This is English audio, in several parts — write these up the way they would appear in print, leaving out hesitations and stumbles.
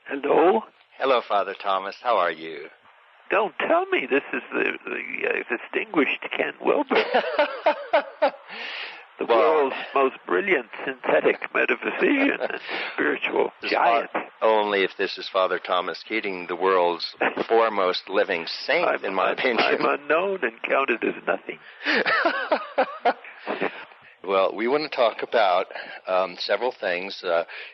Hello? Hello, Father Thomas. How are you? Don't tell me this is the distinguished Ken Wilber, the world's most brilliant synthetic metaphysician and spiritual giant. Only if this is Father Thomas Keating, the world's foremost living saint, in my opinion. I'm unknown and counted as nothing. Well, we want to talk about several things.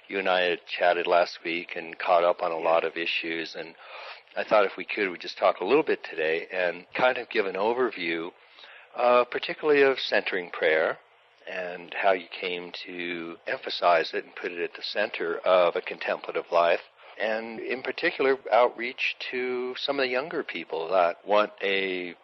You and I had chatted last week and caught up on a lot of issues, and I thought if we could, we'd just talk a little bit today and kind of give an overview, particularly of centering prayer and how you came to emphasize it and put it at the center of a contemplative life, and in particular outreach to some of the younger people that want a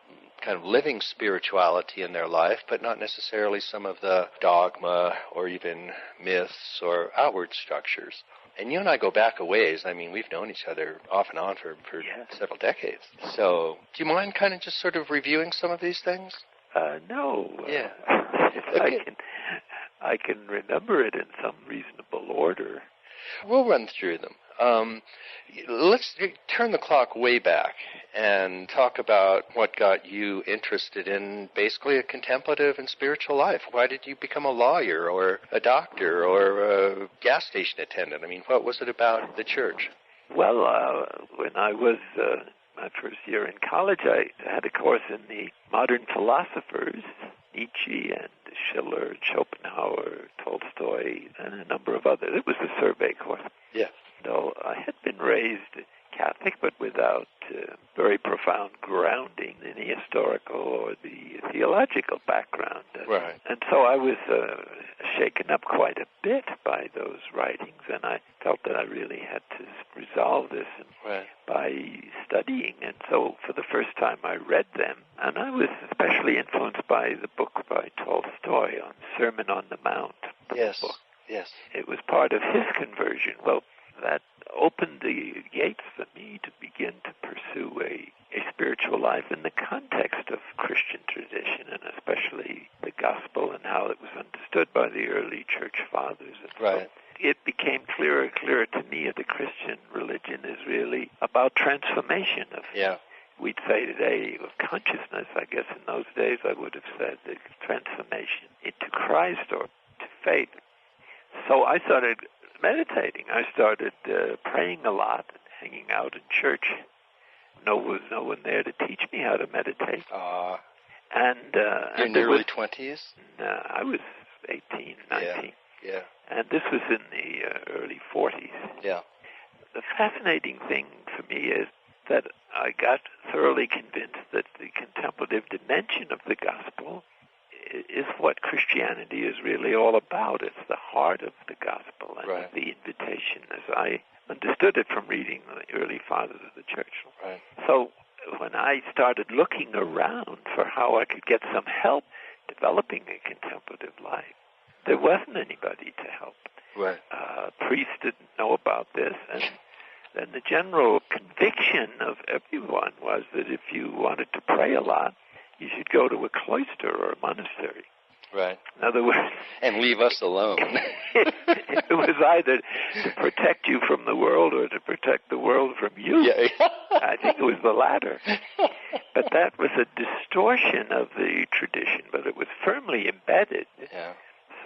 kind of living spirituality in their life, but not necessarily some of the dogma or even myths or outward structures. And you and I go back a ways. I mean, we've known each other off and on for several decades. So do you mind kind of just sort of reviewing some of these things? No. Yeah. I can remember it in some reasonable order. We'll run through them. Let's turn the clock way back and talk about what got you interested in basically a contemplative and spiritual life. Why did you become a lawyer or a doctor or a gas station attendant? I mean, what was it about the church? Well, when I was my first year in college, I had a course in the modern philosophers, Nietzsche and Schiller, Schopenhauer, Tolstoy, and a number of others. It was a survey course. Yeah. So I had been raised Catholic, but without very profound grounding in the historical or the theological background. Right. And so I was shaken up quite a bit by those writings, and I felt that I really had to resolve this by studying. And so for the first time I read them, and I was especially influenced by the book by Tolstoy on Sermon on the Mount. Yes, book. Yes. It was part of his conversion. Well, that opened the gates for me to begin to pursue a spiritual life in the context of Christian tradition, and especially the gospel and how it was understood by the early church fathers. And so it became clearer and clearer to me that the Christian religion is really about transformation of we'd say today of consciousness. I guess in those days I would have said the transformation into Christ or to faith. So I started meditating. I started praying a lot and hanging out in church. There was no one there to teach me how to meditate. In the early 20s? I was 18, 19. Yeah. And this was in the early 40s. Yeah. The fascinating thing for me is that I got thoroughly convinced that the contemplative dimension of the gospel is what Christianity is really all about. It's the heart of the gospel and the invitation, as I understood it from reading the early fathers of the church. Right. So when I started looking around for how I could get some help developing a contemplative life, there wasn't anybody to help. Right. Priests didn't know about this, and then the general conviction of everyone was that if you wanted to pray a lot, you should go to a cloister or a monastery. Right. In other words... And leave us alone. It was either to protect you from the world or to protect the world from you. Yeah. I think it was the latter. But that was a distortion of the tradition, but it was firmly embedded. Yeah.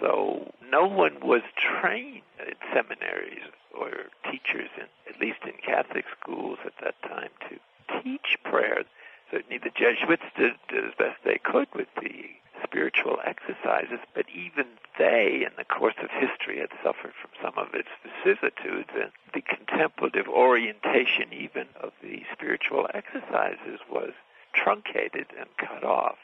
So no one was trained in seminaries or teachers, at least in Catholic schools at that time, to teach prayer. Certainly the Jesuits did as best they could with the spiritual exercises, but even they, in the course of history, had suffered from some of its vicissitudes, and the contemplative orientation even of the spiritual exercises was truncated and cut off.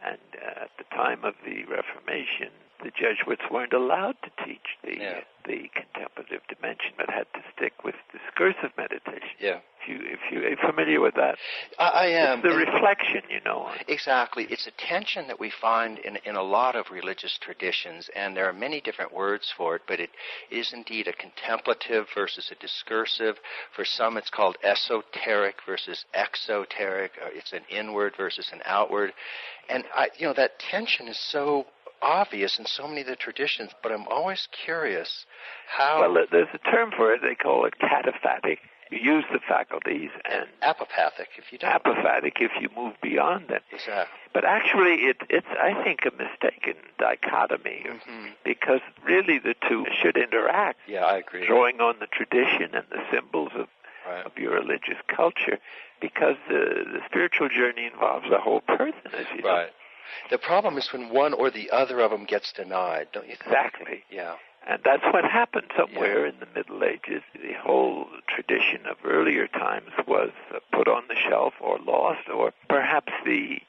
And at the time of the Reformation, the Jesuits weren't allowed to teach the contemplative dimension, but had to stick with discursive meditation. Yeah. If you're familiar with that, I am. It's the reflection, Exactly. It's a tension that we find in a lot of religious traditions, and there are many different words for it, but it is indeed a contemplative versus a discursive. For some, it's called esoteric versus exoteric. It's an inward versus an outward. And, that tension is so obvious in so many of the traditions, but I'm always curious how... Well, there's a term for it. They call it cataphatic. You use the faculties, and apopathic if you don't. Apophatic if you move beyond them. Exactly. But actually, it's I think, a mistaken dichotomy, because really the two should interact. Yeah, I agree. Drawing on the tradition and the symbols of your religious culture, because the spiritual journey involves the whole person, as you know. Right. The problem is when one or the other of them gets denied, don't you think? Exactly. Yeah. And that's what happened somewhere in the Middle Ages. The whole tradition of earlier times was put on the shelf or lost, or perhaps the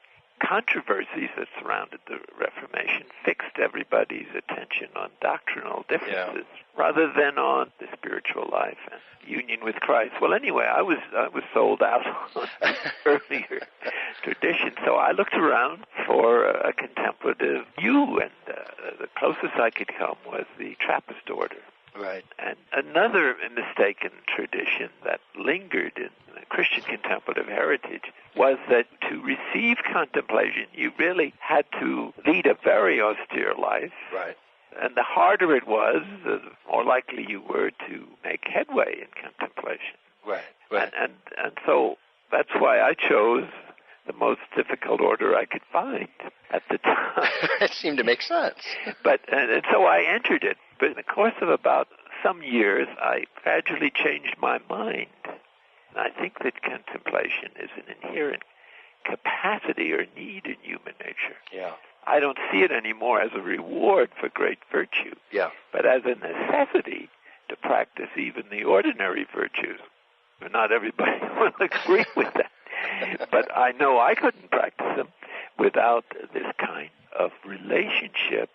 controversies that surrounded the Reformation fixed everybody's attention on doctrinal differences rather than on the spiritual life and union with Christ. Well, anyway, I was sold out on the earlier tradition, so I looked around for a contemplative view, and the closest I could come was the Trappist order. Right. And another mistaken tradition that lingered in Christian contemplative heritage was that to receive contemplation, you really had to lead a very austere life. Right. And the harder it was, the more likely you were to make headway in contemplation. Right. Right. And so that's why I chose the most difficult order I could find at the time. It seemed to make sense. And so I entered it. But in the course of about some years, I gradually changed my mind. And I think that contemplation is an inherent capacity or need in human nature. Yeah. I don't see it anymore as a reward for great virtue, but as a necessity to practice even the ordinary virtues. But not everybody will agree with that. But I know I couldn't practice them without this kind of relationship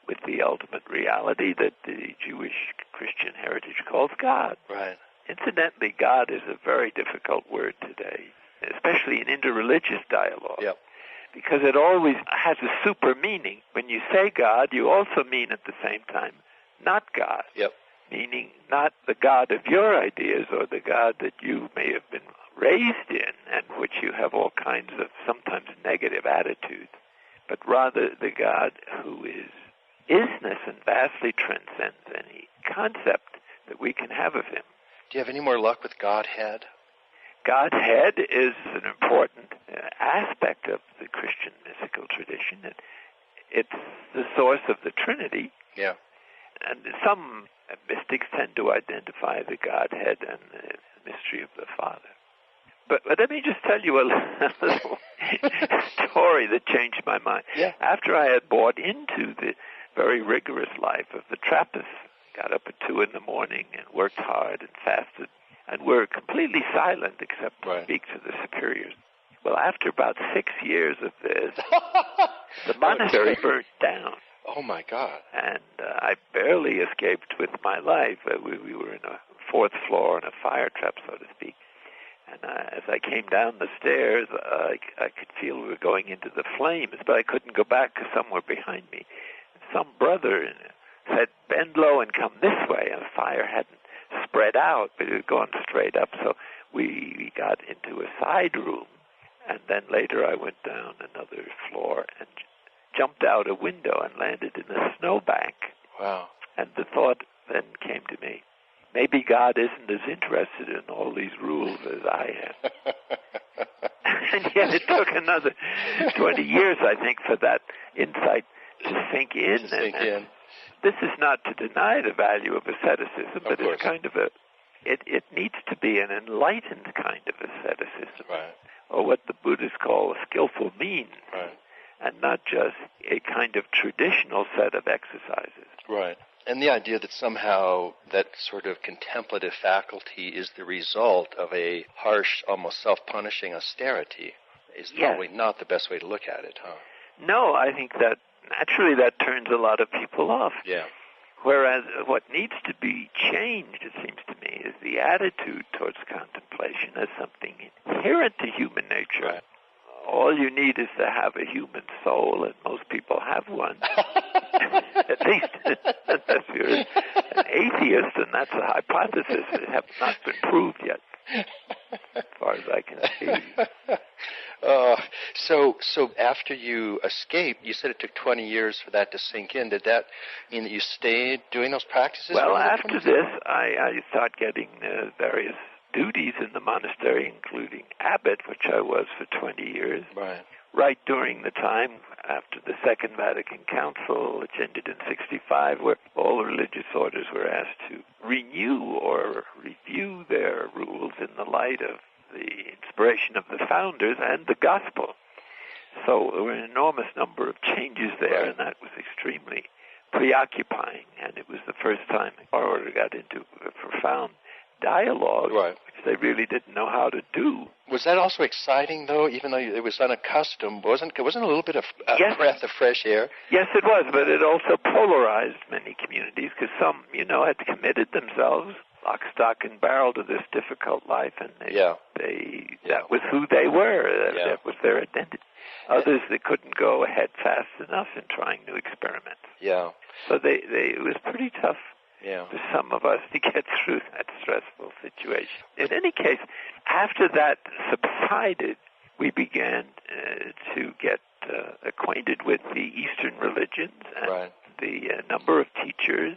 with the ultimate reality that the Jewish Christian heritage calls God. Right. Incidentally, God is a very difficult word today, especially in interreligious dialogue. Yep. Because it always has a super meaning. When you say God, you also mean at the same time not God. Yep. Meaning not the God of your ideas or the God that you may have been raised in and which you have all kinds of sometimes negative attitudes, but rather the God who is isness and vastly transcends any concept that we can have of him. Do you have any more luck with Godhead? Godhead is an important aspect of the Christian mystical tradition. It's the source of the Trinity. Yeah. And some mystics tend to identify the Godhead and the mystery of the Father. But let me just tell you a little story that changed my mind. Yeah. After I had bought into the very rigorous life of the Trappists, got up at 2 in the morning and worked hard and fasted, and were completely silent except to speak to the superiors. Well, after about 6 years of this, the monastery burnt down. Oh, my God. And I barely escaped with my life. We were in a 4th floor in a fire trap, so to speak. And as I came down the stairs, I could feel we were going into the flames, but I couldn't go back because some were behind me. Some brother said, "Bend low and come this way." And the fire hadn't spread out, but it had gone straight up. So we got into a side room, and then later I went down another floor and jumped out a window and landed in a snowbank. Wow. And the thought then came to me, maybe God isn't as interested in all these rules as I am. And yet it took another 20 years, I think, for that insight to sink in. This is not to deny the value of asceticism, but it's kind of it needs to be an enlightened kind of asceticism, or what the Buddhists call a skillful means, and not just a kind of traditional set of exercises. Right. And the idea that somehow that sort of contemplative faculty is the result of a harsh, almost self-punishing austerity is probably not the best way to look at it, huh? No, I think that naturally that turns a lot of people off. Yeah. Whereas what needs to be changed, it seems to me, is the attitude towards contemplation as something inherent to human nature. Right. All you need is to have a human soul, and most people have one. At least unless you're an atheist, and that's a hypothesis that has not been proved yet, as far as I can see. So after you escaped, you said it took 20 years for that to sink in. Did that mean that you stayed doing those practices? Well, after this, I started getting various duties in the monastery, including abbot, which I was for 20 years. Right during the time after the Second Vatican Council, which ended in 1965, where all religious orders were asked to renew or review their rules in the light of the inspiration of the founders and the gospel. So there were an enormous number of changes there, and that was extremely preoccupying. And it was the first time our order got into a profound dialogue, which they really didn't know how to do. Was that also exciting, though, even though it was unaccustomed? Wasn't a little bit of a breath of fresh air? Yes, it was, but it also polarized many communities, because some, had committed themselves lock, stock, and barrel to this difficult life, and that was who they were. That was their identity. Others, they couldn't go ahead fast enough in trying new experiments. So it was pretty tough for some of us to get through that stressful situation. In any case, after that subsided, we began to get acquainted with the Eastern religions, and the number of teachers,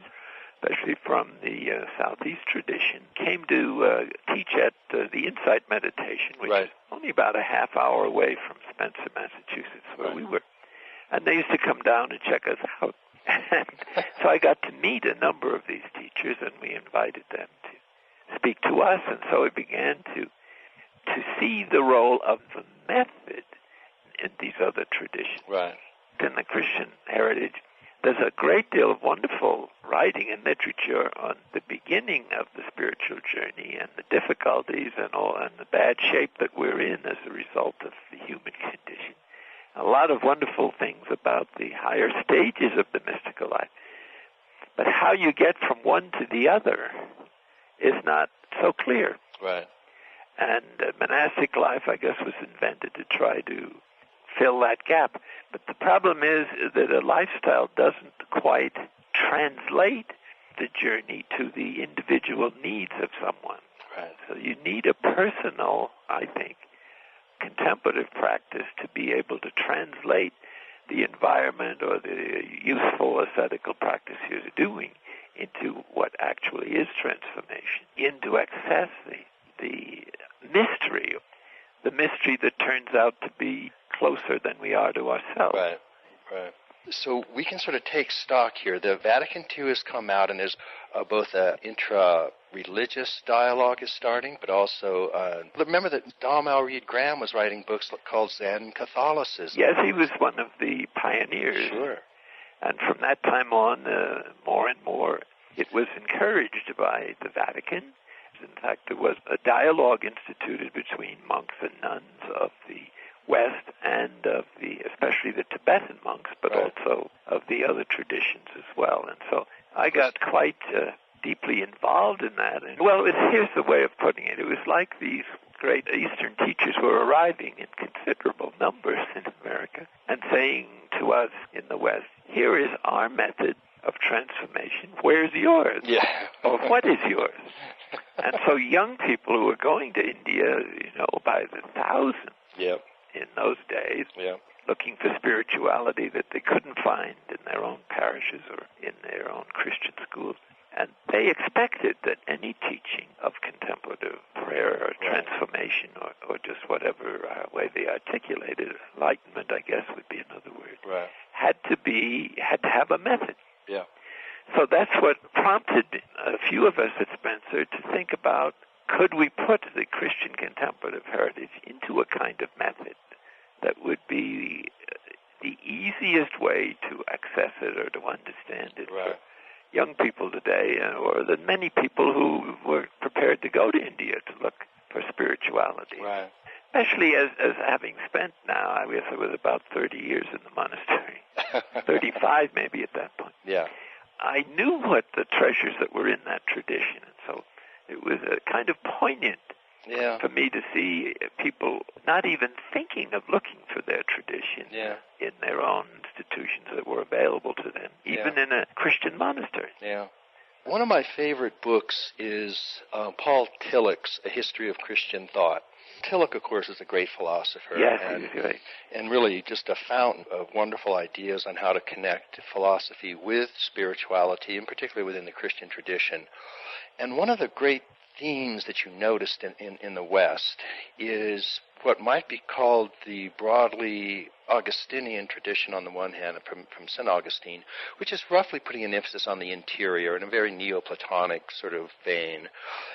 especially from the Southeast tradition, came to teach at the Insight Meditation, which is only about a half hour away from Spencer, Massachusetts, where we were. And they used to come down and check us out. And so I got to meet a number of these teachers, and we invited them to speak to us. And so we began to see the role of the method in these other traditions. In the Christian heritage, there's a great deal of wonderful writing and literature on the beginning of the spiritual journey and the difficulties and the bad shape that we're in as a result of the human condition. A lot of wonderful things about the higher stages of the mystical life. But how you get from one to the other is not so clear. And monastic life, I guess, was invented to try to fill that gap. But the problem is that a lifestyle doesn't quite translate the journey to the individual needs of someone. So you need a personal, I think, contemplative practice to be able to translate the environment or the useful ascetical practice you're doing into what actually is transformation, into access the mystery that turns out to be closer than we are to ourselves. So we can sort of take stock here. The Vatican II has come out, and there's both an intra-religious dialogue is starting, but also, remember that Dom L. Reed Graham was writing books called Zen Catholicism. Yes, he was one of the pioneers. And from that time on, more and more, it was encouraged by the Vatican. In fact, there was a dialogue instituted between monks and nuns of the West and of especially the Tibetan monks, but also of the other traditions as well. And so I got quite deeply involved in that. And, here's the way of putting it. It was like these great Eastern teachers were arriving in considerable numbers in America and saying to us in the West, here is our method of transformation. Where's yours? Or what is yours? And so young people who were going to India, by the thousands, in those days, looking for spirituality that they couldn't find in their own parishes or in their own Christian schools. And they expected that any teaching of contemplative prayer or transformation or just whatever way they articulated, enlightenment, I guess would be another word, had to have a method. So that's what prompted a few of us at Spencer to think about, could we put the Christian contemplative heritage into a kind of method that would be the easiest way to access it or to understand it for young people today, or the many people who were prepared to go to India to look for spirituality. Especially as having spent now, I guess it was about 30 years in the monastery, 35 maybe at that point. I knew what the treasures that were in that tradition, and so it was a kind of poignant for me to see people not even thinking of looking for their tradition in their own institutions that were available to them, even in a Christian monastery. One of my favorite books is Paul Tillich's A History of Christian Thought. Tillich, of course, is a great philosopher. Yes, he's great. And really just a fountain of wonderful ideas on how to connect philosophy with spirituality, and particularly within the Christian tradition. And one of the great themes that you noticed in the West is what might be called the broadly Augustinian tradition on the one hand, from St. Augustine, which is roughly putting an emphasis on the interior in a very Neoplatonic sort of vein,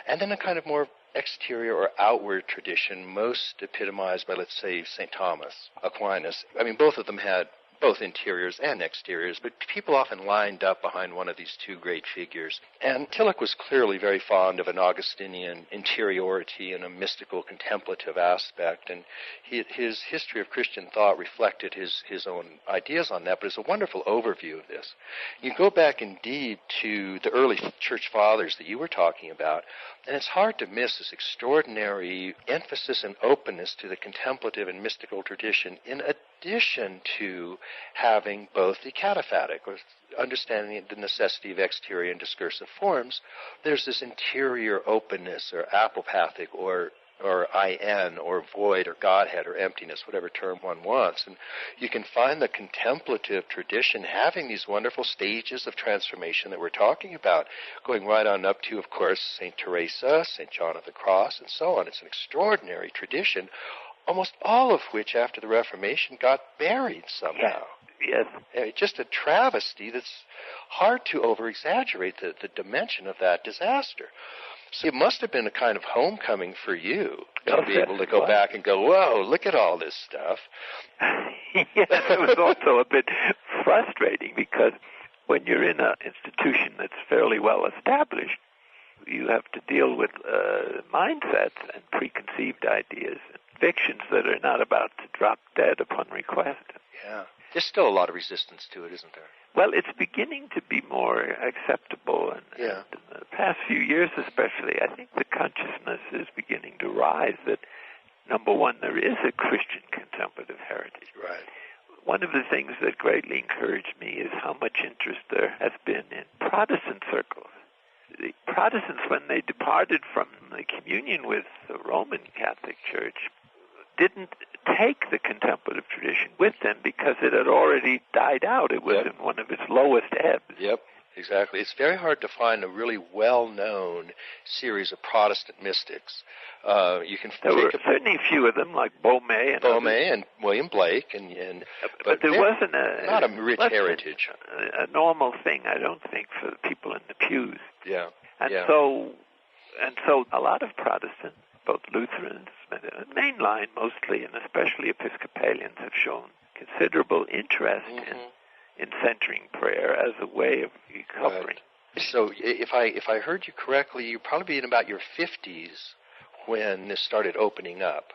and then a kind of more exterior or outward tradition, most epitomized by, let's say, St. Thomas Aquinas. I mean, both of them had both interiors and exteriors, but people often lined up behind one of these two great figures. And Tillich was clearly very fond of an Augustinian interiority and a mystical contemplative aspect, and his history of Christian thought reflected his own ideas on that, but it's a wonderful overview of this. You go back indeed to the early church fathers that you were talking about, and it's hard to miss this extraordinary emphasis and openness to the contemplative and mystical tradition, in addition to having both the cataphatic, or understanding the necessity of exterior and discursive forms. There's this interior openness, or apopathic, or I-N, or void, or Godhead, or emptiness, whatever term one wants. And you can find the contemplative tradition having these wonderful stages of transformation that we're talking about, going right on up to, of course, St. Teresa, St. John of the Cross, and so on. It's an extraordinary tradition, almost all of which, after the Reformation, got buried somehow. Yes. Just a travesty that's hard to over-exaggerate the dimension of that disaster. So it must have been a kind of homecoming for you to be able to go back and go, whoa, look at all this stuff. Yes, it was also a bit frustrating, because when you're in an institution that's fairly well established, you have to deal with mindsets and preconceived ideas and fictions that are not about to drop dead upon request. Yeah. There's still a lot of resistance to it, isn't there? Well, it's beginning to be more acceptable, and in the past few years especially, I think the consciousness is beginning to rise that, number one, there is a Christian contemplative heritage. Right. One of the things that greatly encouraged me is how much interest there has been in Protestant circles. The Protestants, when they departed from the communion with the Roman Catholic Church, didn't take the contemplative tradition with them because it had already died out. It was in one of its lowest ebbs. Yep, exactly. It's very hard to find a really well-known series of Protestant mystics. You can there were certainly a few of them, like Beaumay and William Blake, but there wasn't not a rich heritage. A normal thing, I don't think, for the people in the pews. Yeah. So a lot of Protestants, both Lutherans, mainline mostly, and especially Episcopalians, have shown considerable interest in centering prayer as a way of recovering. Right. So if I heard you correctly, you're probably in about your 50s when this started opening up.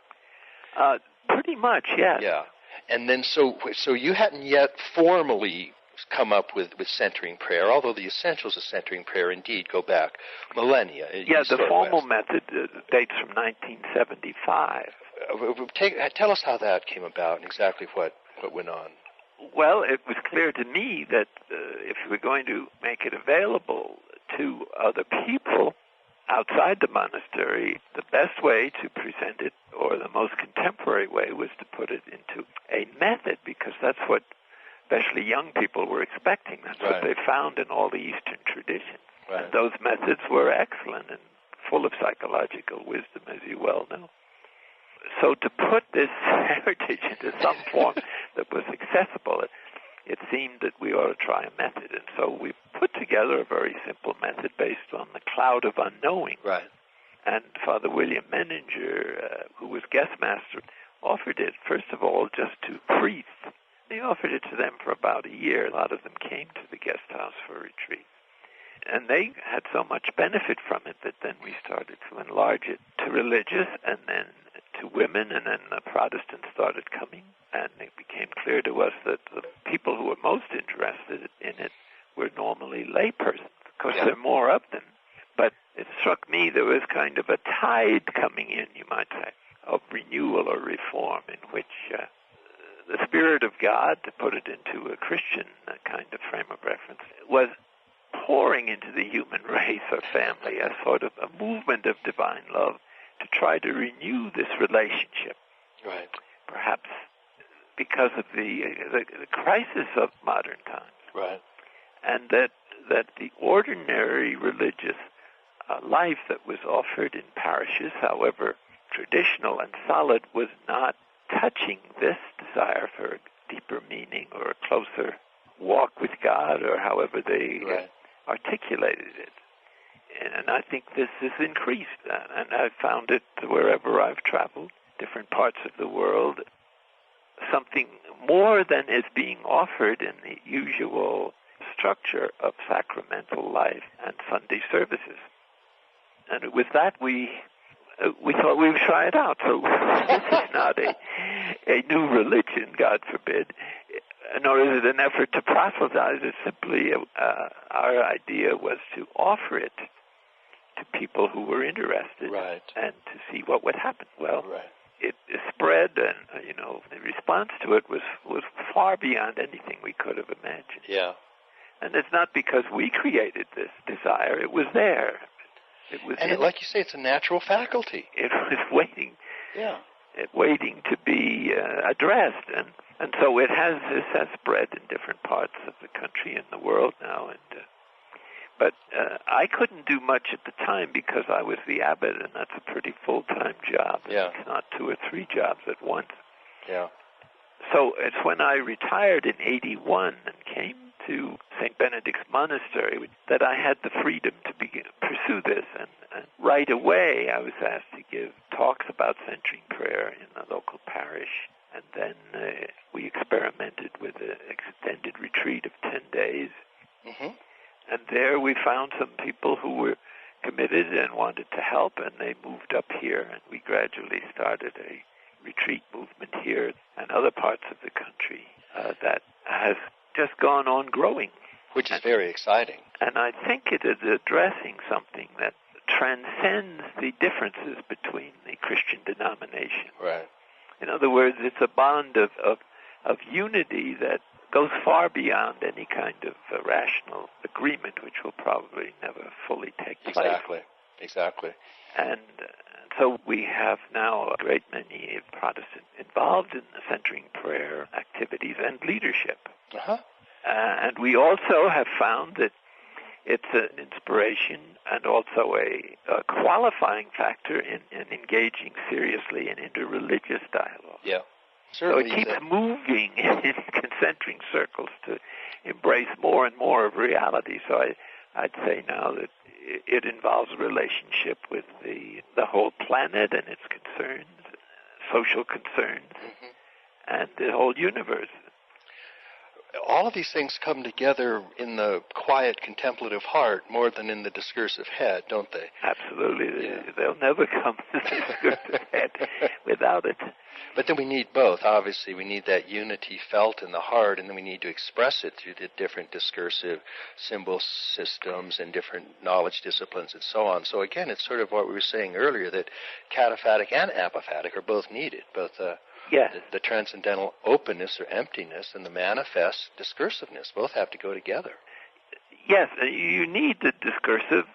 Pretty much, yes. Yeah. And then so you hadn't yet formally come up with centering prayer, although the essentials of centering prayer indeed go back millennia. Yeah, the formal method dates from 1975. Tell us how that came about and exactly what went on. Well, it was clear to me that if we're going to make it available to other people outside the monastery, the best way to present it, or the most contemporary way, was to put it into a method, because that's what especially young people were expecting. That's what they found in all the Eastern traditions. Right. And those methods were excellent and full of psychological wisdom, as you well know. So to put this heritage into some form that was accessible, it seemed that we ought to try a method. And so we put together a very simple method based on the Cloud of Unknowing. Right. And Father William Menninger, who was guest master, offered it, first of all, just to priests. He offered it to them for about a year. A lot of them came to the guest house for retreat. And they had so much benefit from it that then we started to enlarge it to religious, and then to women, and then the Protestants started coming. And it became clear to us that the people who were most interested in it were normally laypersons. Of course, there are more of them. But it struck me there was kind of a tide coming in, you might say, of renewal or reform, in which the Spirit of God, to put it into a Christian kind of frame of reference, was pouring into the human race or family, a sort of a movement of divine love to try to renew this relationship. Right. Perhaps because of the crisis of modern times. Right. And that the ordinary religious life that was offered in parishes, however traditional and solid, was not touching this desire for a deeper meaning or a closer walk with God, or however they articulated it. And I think this has increased, and I've found it wherever I've traveled, different parts of the world, something more than is being offered in the usual structure of sacramental life and Sunday services. And with that, we thought we would try it out. So this is not a new religion, God forbid, nor is it an effort to proselytize. It's simply our idea was to offer it to people who were interested, and to see what would happen. Well, it spread, and the response to it was far beyond anything we could have imagined. Yeah. And it's not because we created this desire; it was there. It was, and like you say, it's a natural faculty. It was waiting. Yeah. Waiting to be addressed, and so this has spread in different parts of the country and the world now. But I couldn't do much at the time because I was the abbot, and that's a pretty full-time job. Yeah. It's not 2 or 3 jobs at once. Yeah. So it's when I retired in 81 and came to St. Benedict's Monastery that I had the freedom to pursue this. And right away I was asked to give talks about centering prayer in a local parish. And then we experimented with an extended retreat of 10 days. Mm-hmm. And there we found some people who were committed and wanted to help, and they moved up here, and we gradually started a retreat movement here and other parts of the country that has just gone on growing. Which is very exciting. And I think it is addressing something that transcends the differences between the Christian denominations. Right. In other words, it's a bond of unity that goes far beyond any kind of rational agreement, which will probably never fully take place. Exactly. And so we have now a great many Protestants involved in the centering prayer activities and leadership. Uh-huh. And we also have found that it's an inspiration and also a qualifying factor in engaging seriously in interreligious dialogue. Yeah. Certainly. So it keeps moving in concentric circles to embrace more and more of reality. So I'd say now that it involves a relationship with the whole planet and its concerns, social concerns, and the whole universe. All of these things come together in the quiet contemplative heart more than in the discursive head, don't they? Absolutely. Yeah. They'll never come to the discursive head without it. But then we need both. Obviously, we need that unity felt in the heart, and then we need to express it through the different discursive symbol systems and different knowledge disciplines and so on. So again, it's sort of what we were saying earlier, that cataphatic and apophatic are both needed, both the transcendental openness or emptiness and the manifest discursiveness. Both have to go together. Yes, you need the discursive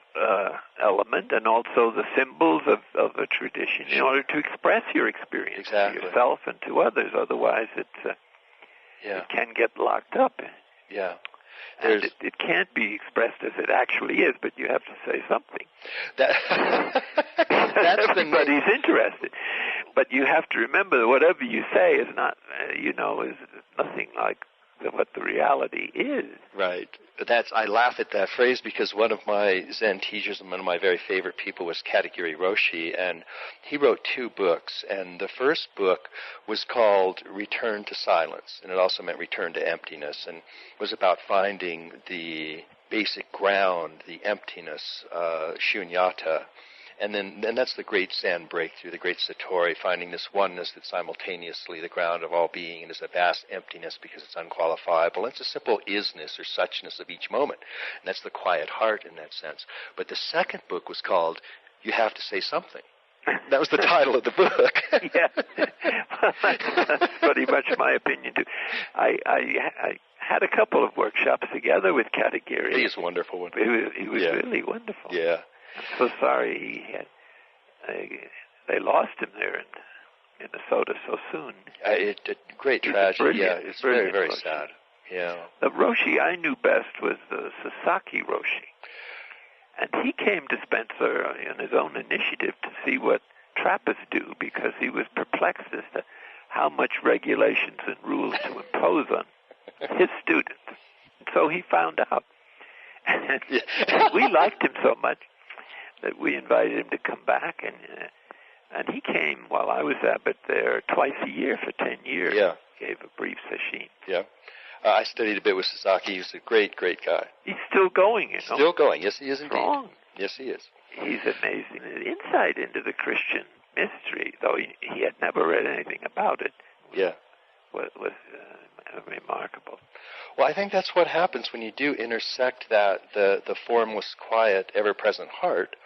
element and also the symbols of a tradition in order to express your experience to yourself and to others. Otherwise, it can get locked up. Yeah. And it can't be expressed as it actually is, but you have to say something. That's everybody's interested. But you have to remember that whatever you say is not, is nothing like what the reality is. Right. I laugh at that phrase because one of my Zen teachers and one of my very favorite people was Katagiri Roshi, and he wrote 2 books, and the first book was called Return to Silence, and it also meant Return to Emptiness, and was about finding the basic ground, the emptiness, shunyata. And that's the great Zen breakthrough, the great Satori, finding this oneness that's simultaneously the ground of all being and is a vast emptiness because it's unqualifiable. It's a simple isness or suchness of each moment. And that's the quiet heart in that sense. But the second book was called You Have to Say Something. That was the title of the book. Yeah. Well, that's pretty much my opinion, too. I had a couple of workshops together with Katagiri. He is a wonderful one. He was really wonderful. Yeah. I'm so sorry he had they lost him there in Minnesota so soon. A great tragedy. Yeah, it's very, very Roshi. sad. Yeah. The Roshi I knew best was the Sasaki Roshi. And he came to Spencer on his own initiative to see what Trappists do, because he was perplexed as to how much regulations and rules to impose on his students. So he found out. And we liked him so much that we invited him to come back, and he came while I was abbot there twice a year for 10 years. Yeah. Gave a brief session. Yeah. I studied a bit with Sasaki. He's a great, great guy. He's still going, you know. Still going. Yes, he is indeed. Strong. Yes, he is. He's amazing. The insight into the Christian mystery, though he had never read anything about it, was remarkable. Well, I think that's what happens when you do intersect that, the formless, quiet, ever-present heart,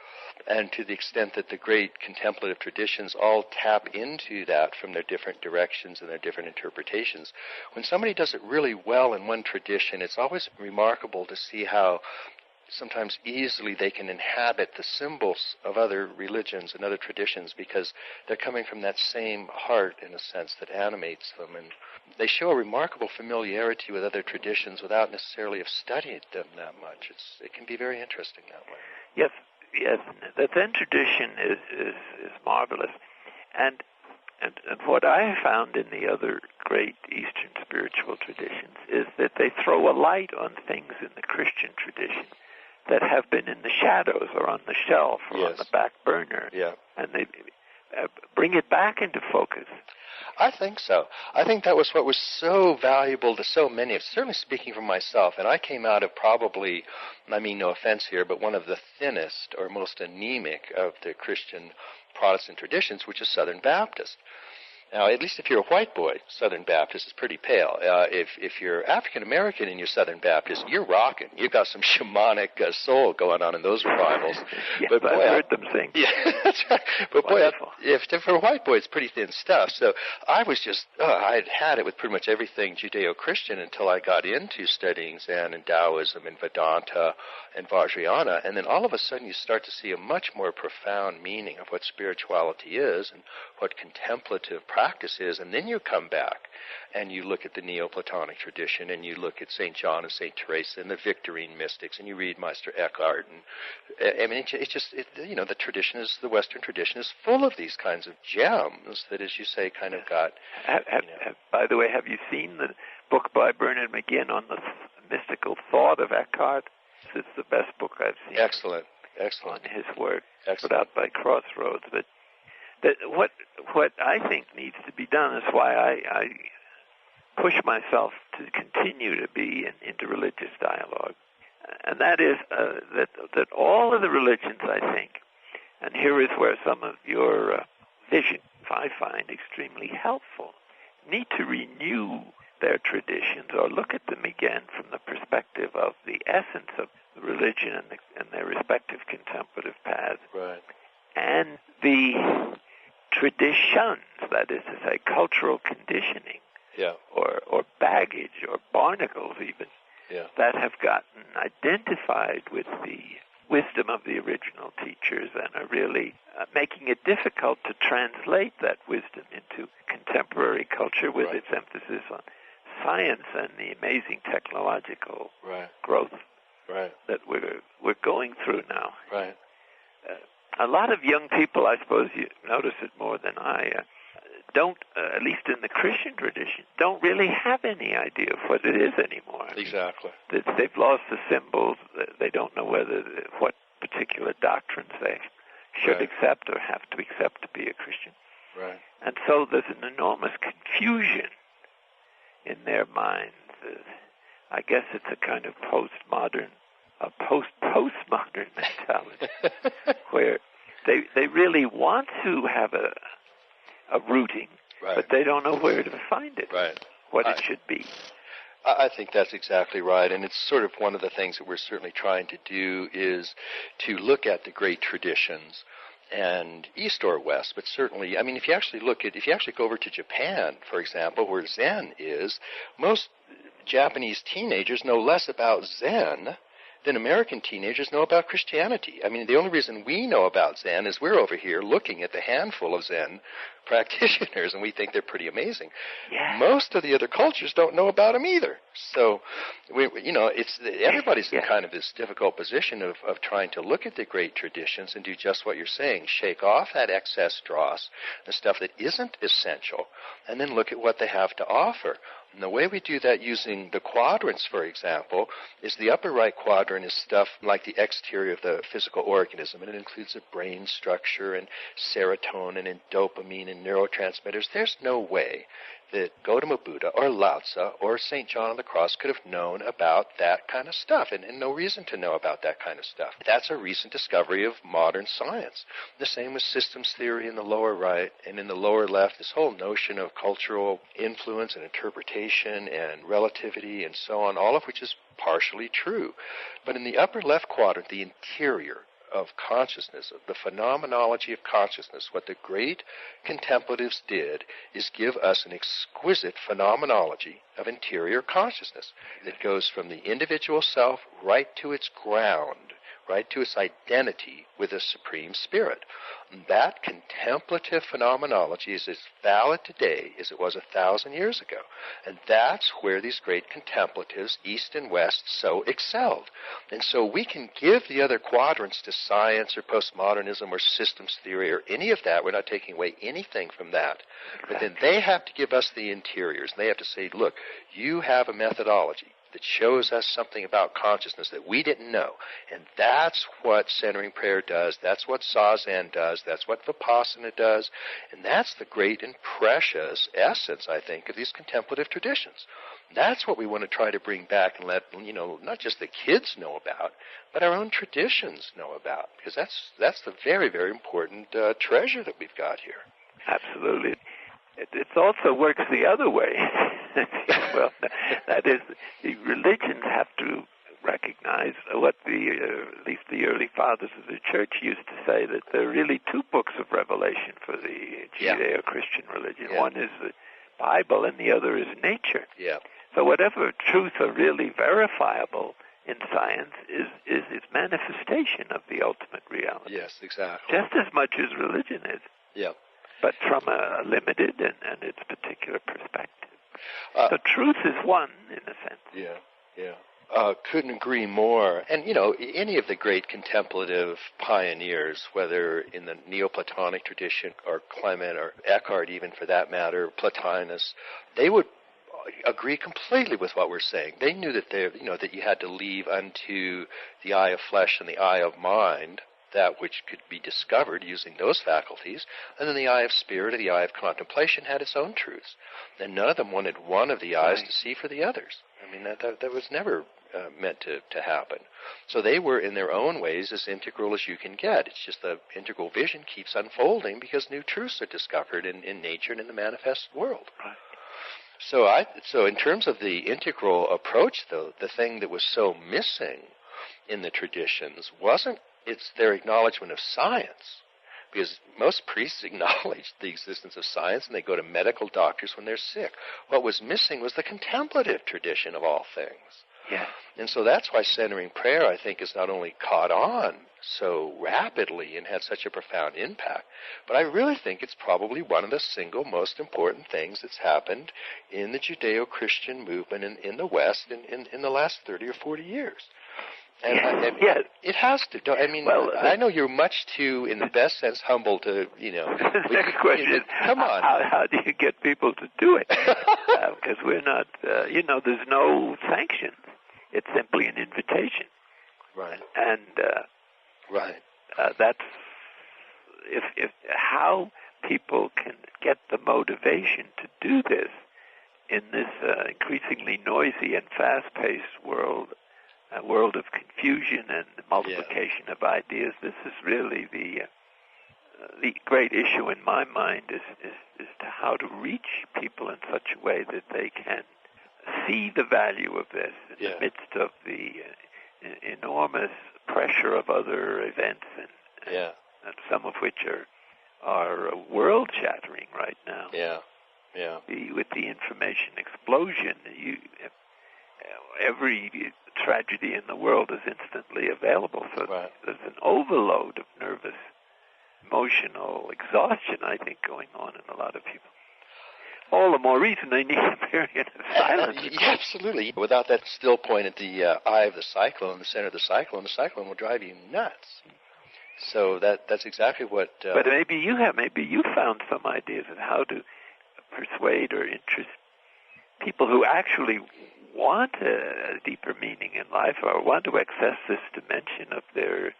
and to the extent that the great contemplative traditions all tap into that from their different directions and their different interpretations. When somebody does it really well in one tradition, it's always remarkable to see how sometimes easily they can inhabit the symbols of other religions and other traditions, because they're coming from that same heart, in a sense, that animates them. And they show a remarkable familiarity with other traditions without necessarily have studied them that much. It can be very interesting that way. Yes, the Zen tradition is marvelous. And what I found in the other great Eastern spiritual traditions is that they throw a light on things in the Christian tradition that have been in the shadows or on the shelf or on the back burner. Yeah. And they bring it back into focus. I think so. I think that was what was so valuable to so many, certainly speaking for myself. And I came out of probably, I mean no offense here, but one of the thinnest or most anemic of the Christian Protestant traditions, which is Southern Baptist. Now, at least if you're a white boy, Southern Baptist is pretty pale. If you're African-American and you're Southern Baptist, you're rocking. You've got some shamanic soul going on in those revivals. Yes, but boy, I've heard them sing. Yeah, that's right. But boy, if for a white boy, it's pretty thin stuff. So I was just, I'd had it with pretty much everything Judeo-Christian until I got into studying Zen and Taoism and Vedanta and Vajrayana. And then all of a sudden you start to see a much more profound meaning of what spirituality is and what contemplative practice is, and then you come back and you look at the Neoplatonic tradition, and you look at St. John and St. Teresa and the Victorine mystics, and you read Meister Eckhart, and I mean, the tradition is, the Western tradition is full of these kinds of gems that, as you say, kind of got. By the way, have you seen the book by Bernard McGinn on the mystical thought of Eckhart? It's the best book I've seen. Excellent. On his work, Excellent. Put out by Crossroads, but. What I think needs to be done is why I push myself to continue to be in interreligious dialogue, and that is that all of the religions, I think, and here is where some of your vision I find extremely helpful, need to renew their traditions or look at them again from the perspective of the essence of the religion and their respective contemplative paths. Right. And the traditions, that is to say, cultural conditioning, or baggage, or barnacles even, that have gotten identified with the wisdom of the original teachers and are really making it difficult to translate that wisdom into contemporary culture with its emphasis on science and the amazing technological growth that we're going through now. Right. A lot of young people, I suppose you notice it more than I, don't, at least in the Christian tradition, don't really have any idea of what it is anymore. Exactly. They've lost the symbols. They don't know what particular doctrines they should accept or have to accept to be a Christian. Right. And so there's an enormous confusion in their minds. I guess it's a kind of postmodern mentality where they really want to have a rooting, but they don't know where to find it, what it should be. I think that's exactly right, and it's sort of one of the things that we're certainly trying to do is to look at the great traditions, and East or West, but certainly, I mean, if you actually go over to Japan, for example, where Zen is, most Japanese teenagers know less about Zen than American teenagers know about Christianity. I mean, the only reason we know about Zen is we're over here looking at the handful of Zen practitioners, and we think they're pretty amazing. Yeah. Most of the other cultures don't know about them either. So, everybody's in kind of this difficult position of trying to look at the great traditions and do just what you're saying, shake off that excess dross, the stuff that isn't essential, and then look at what they have to offer. And the way we do that using the quadrants, for example, is the upper right quadrant is stuff like the exterior of the physical organism, and it includes the brain structure and serotonin and dopamine and neurotransmitters. There's no way that Gautama Buddha or Lao Tzu or St. John of the Cross could have known about that kind of stuff, and no reason to know about that kind of stuff. That's a recent discovery of modern science. The same with systems theory in the lower right, and in the lower left, this whole notion of cultural influence and interpretation and relativity and so on, all of which is partially true. But in the upper left quadrant, the interior of consciousness, of the phenomenology of consciousness, what the great contemplatives did is give us an exquisite phenomenology of interior consciousness that goes from the individual self right to its ground, right to its identity with the Supreme Spirit. And that contemplative phenomenology is as valid today as it was 1,000 years ago. And that's where these great contemplatives, East and West, so excelled. And so we can give the other quadrants to science or postmodernism or systems theory or any of that. We're not taking away anything from that. But then they have to give us the interiors. And they have to say, look, you have a methodology that shows us something about consciousness that we didn't know. And that's what centering prayer does. That's what Zazen does. That's what Vipassana does. And that's the great and precious essence, I think, of these contemplative traditions. That's what we want to try to bring back and let, not just the kids know about, but our own traditions know about. Because that's the very, very important treasure that we've got here. Absolutely. It also works the other way. Well, that is, the religions have to recognize what at least the early fathers of the church used to say, that there are really two books of revelation for the Judeo-Christian religion. Yeah. One is the Bible and the other is nature. Yeah. So whatever truths are really verifiable in science is its manifestation of the ultimate reality. Yes, exactly. Just as much as religion is. Yeah. But from a limited and its particular perspective. So truth is one, in a sense. Yeah. Couldn't agree more. And, any of the great contemplative pioneers, whether in the Neoplatonic tradition or Clement or Eckhart even for that matter, Plotinus, they would agree completely with what we're saying. They knew that that you had to leave unto the eye of flesh and the eye of mind that which could be discovered using those faculties, and then the eye of spirit or the eye of contemplation had its own truths. And none of them wanted one of the eyes to see for the others. I mean, that was never meant to happen. So they were, in their own ways, as integral as you can get. It's just the integral vision keeps unfolding because new truths are discovered in nature and in the manifest world. Right. So in terms of the integral approach, though, the thing that was so missing in the traditions it's their acknowledgement of science, because most priests acknowledge the existence of science and they go to medical doctors when they're sick. What was missing was the contemplative tradition of all things. Yeah. And so that's why centering prayer, I think, has not only caught on so rapidly and had such a profound impact, but I really think it's probably one of the single most important things that's happened in the Judeo-Christian movement in the West in the last 30 or 40 years. And it has to. I know you're much too, in the best sense, humble to, The question is, come on. How do you get people to do it? Because we're not, there's no sanction. It's simply an invitation. Right. And right. That's if how people can get the motivation to do this in this increasingly noisy and fast-paced world. A world of confusion and multiplication of ideas. This is really the great issue in my mind is to how to reach people in such a way that they can see the value of this in the midst of the enormous pressure of other events, and some of which are world-shattering right now. With the information explosion, every tragedy in the world is instantly available. So there's an overload of nervous, emotional exhaustion, I think, going on in a lot of people. All the more reason they need a period of silence. Yeah, absolutely. Without that still point at the eye of the cyclone, the center of the cyclone will drive you nuts. So that's exactly what... But maybe you found some ideas of how to persuade or interest people who actually want a deeper meaning in life or want to access this dimension of the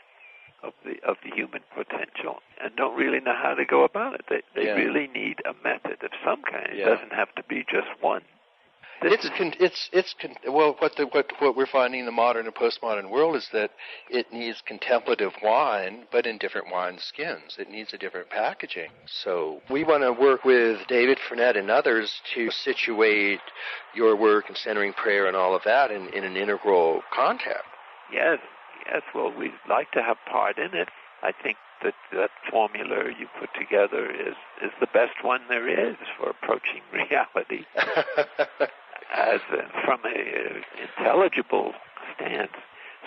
human potential and don't really know how to go about it. They really need a method of some kind. It doesn't have to be just one. What we're finding in the modern and postmodern world is that it needs contemplative wine, but in different wine skins. It needs a different packaging. So we want to work with David Fournette and others to situate your work and centering prayer and all of that in an integral context. Yes. Well, we'd like to have part in it. I think that formula you put together is the best one there is for approaching reality. From a intelligible stance.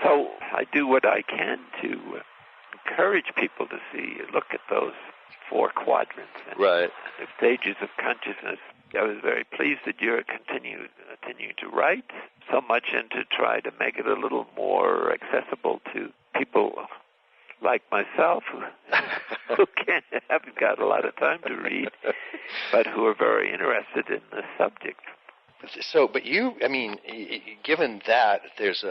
So I do what I can to encourage people to look at those four quadrants and the stages of consciousness. I was very pleased that you're continuing to write so much and to try to make it a little more accessible to people like myself who haven't got a lot of time to read, but who are very interested in the subject. So, but given that there's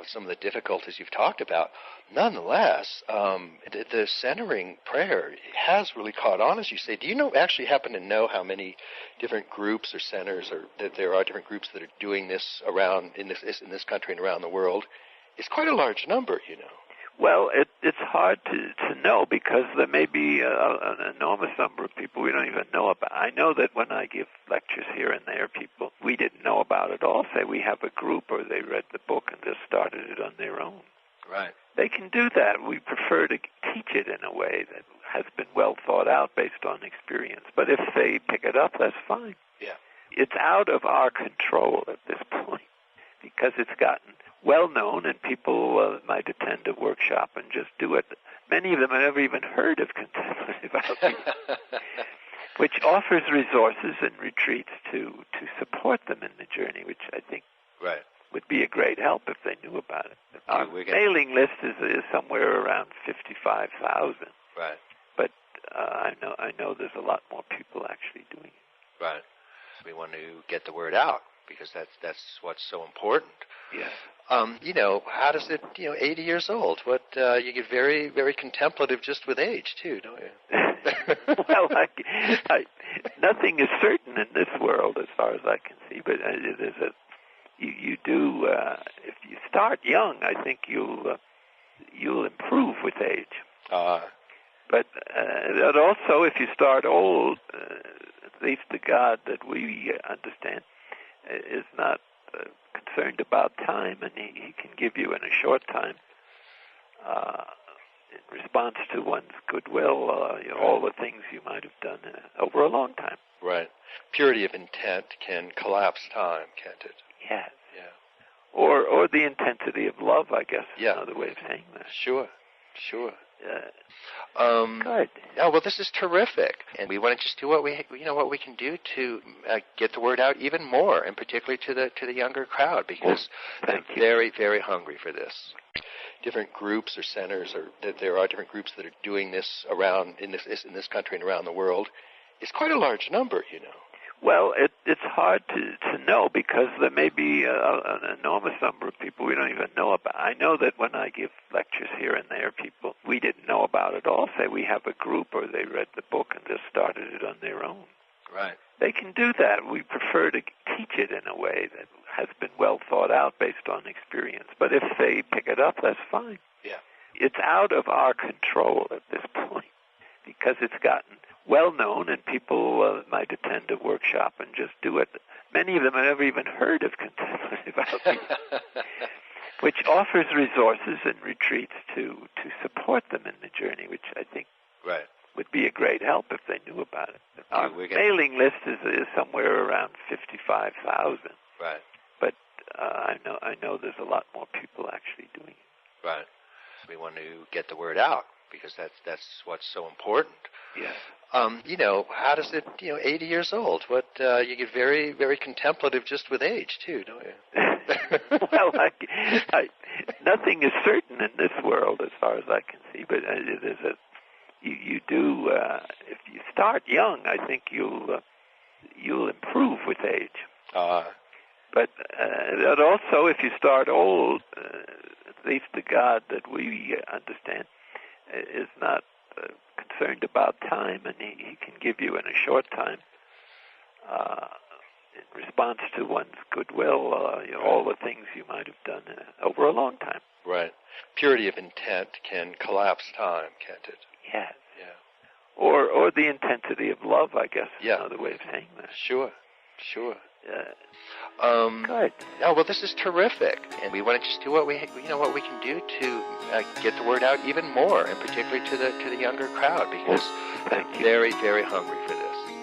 some of the difficulties you've talked about, nonetheless, the centering prayer has really caught on, as you say. Do you happen to know how many different groups or centers, or that there are different groups that are doing this around in this country and around the world? It's quite a large number, Well, it's hard to know because there may be an enormous number of people we don't even know about. I know that when I give lectures here and there, people we didn't know about at all say we have a group or they read the book and just started it on their own. Right. They can do that. We prefer to teach it in a way that has been well thought out based on experience. But if they pick it up, that's fine. Yeah. It's out of our control at this point because it's gotten well known, and people might attend a workshop and just do it. Many of them have never even heard of contemplative outreach, which offers resources and retreats to support them in the journey, which I think would be a great help if they knew about it. Our mailing list is somewhere around 55,000. Right. But I know there's a lot more people actually doing it. Right. We want to get the word out because that's what's so important. Yes. How does it, 80 years old, you get very, very contemplative just with age, too, don't you? Well, nothing is certain in this world as far as I can see, but you do, if you start young, I think you'll improve with age. But also, if you start old, at least the God that we understand is not concerned about time, and he can give you in a short time, in response to one's goodwill, all the things you might have done over a long time. Right. Purity of intent can collapse time, can't it? Yes. Yeah. Or the intensity of love, I guess, is another way of saying that. Sure. Good. Oh, well, this is terrific, and we want to just do what we can do to get the word out even more, and particularly to the younger crowd, because they're very, very hungry for this. Different groups or centers, or that there are different groups that are doing this around in this country and around the world. It's quite a large number, Well, it's hard to know because there may be an enormous number of people we don't even know about. I know that when I give lectures here and there, people we didn't know about at all say we have a group or they read the book and just started it on their own. Right. They can do that. We prefer to teach it in a way that has been well thought out based on experience. But if they pick it up, that's fine. Yeah. It's out of our control at this point because it's gotten well known, and people might attend a workshop and just do it. Many of them have never even heard of contemplative outreach, which offers resources and retreats to support them in the journey, which I think would be a great help if they knew about it. Our mailing list is somewhere around 55,000. Right. But I know there's a lot more people actually doing it. Right. We want to get the word out because that's what's so important. Yes. How does it? 80 years old. What you get very, very contemplative just with age too, don't you? Well, nothing is certain in this world as far as I can see. But you do. If you start young, I think you'll improve with age. But also, if you start old, at least the God that we understand is not concerned about time, and he can give you in a short time, in response to one's goodwill, all the things you might have done over a long time. Right. Purity of intent can collapse time, can't it? Yes. Yeah. Or the intensity of love, I guess, is another way of saying that. Sure. Good. Yeah, well, this is terrific, and we want to just do what we can do to get the word out even more, and particularly to the younger crowd, because they're very, very hungry for this.